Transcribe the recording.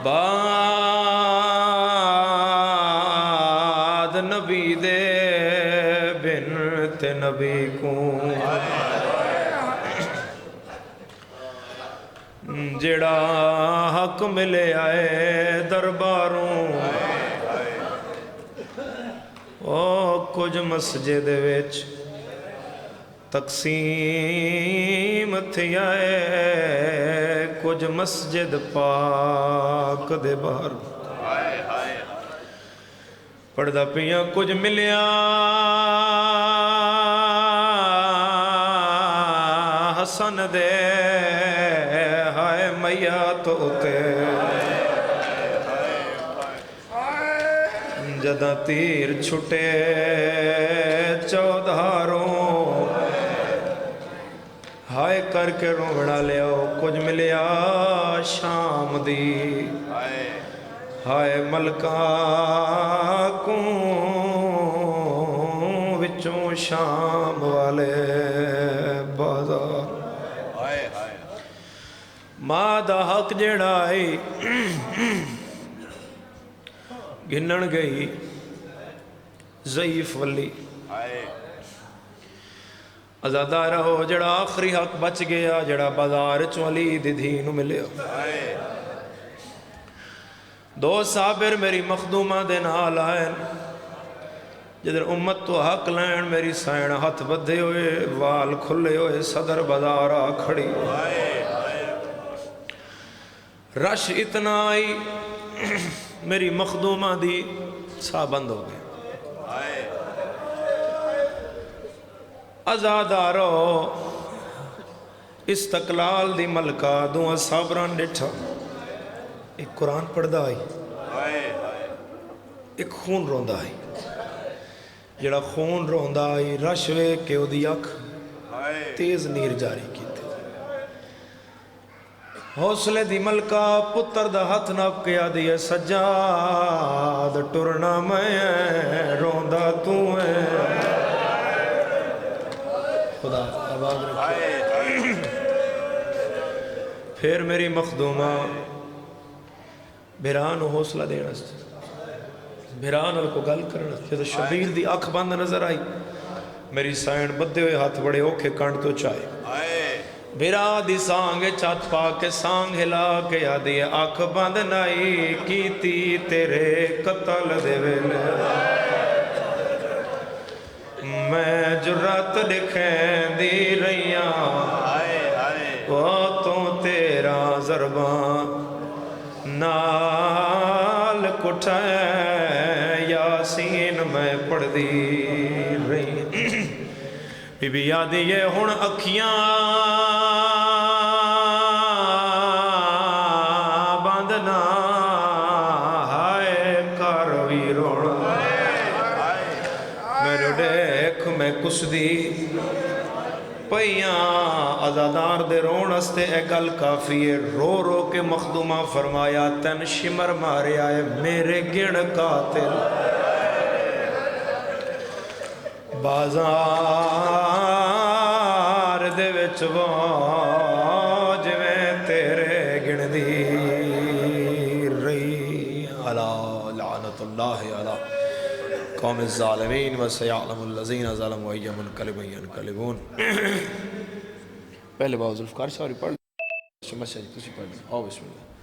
बाद नबी दे बिन ते नबी को जेड़ा हक मिले आए दरबारों ओ कुछ मस्जिद विच तकसीम थी आए कुछ मस्जिद पाक दे बाहर पढ़दा पिया कुछ मिलिया हसन दे हाय मैया तोते जदा तीर छुटे चौधारों हाय करके रोवना लिया कुछ मिलिया शाम दी हाय मलका को विचों शाम वाले बाजार मां दा हक जेड़ा है गिनन गई ज़ईफ वली अज़ादारा हो जड़ा आखिरी हक बच गया जड़ा बाजार चों अली दी धी नूं मिलिया दो साबिर मेरी मखदूमा दे नाल आए जिधर उम्मत तो हक लैन मेरी सैन हथ बधे हुए वाल खुले हुए सदर बाजार आ खड़ी रश इतना आई मेरी मखदूमा दी साह बंद हो गए आजादारो इस्तकलाल दी मलका दुआ साबरान डिठा एक कुरान पढ़दा आई एक खून रोंदा आई जड़ा खून रोंदा आई रश वेख के ओदी अख तेज नीर जारी की हौसले दी मलका पुत्र दा हथ नप के आदि है सज्जाद टुरना मैं रोंदा तू है खुदा आबाद रखे फिर मेरी मखदूमा बिरान हौसला देना बिरान को गल करना जब शबीर दी अख बंद नजर आई मेरी साइण बदे हुए हाथ बड़े औखे कंड तो चाहे बिरा दी सांग छत पा के सांग हिला के आदि अख बंद नाई कीती तेरे कतल दे वेले मैं जुर्रत दिखेंदी रहिया वो तो तेरा ज़रबा नाल कुठा यासीन मैं पढ़दी रही बीबी याद ये हुण अखियां बंदना हाय कर वी रोना मेरे देख मैं कुसदी पईयां आजादार दे रोण हस्ते ए गल काफी है रो रो के मखदूमा फरमाया तन शिमर मारे आए मेरे गिण कातिल बाजार दे विच वो जिवें तेरे गिणदी रही अला लानतुल्लाह अला कौम ज़ालिमीन व सयअलमुल लज़ीना ज़लमू अय्या मुनक़लिबिन यनक़लिबून। पहले बाबू ज़ुल्फ़िकार सारी पढ़ मशहूर तुसी पढ़ आओ बिस्मिल्लाह।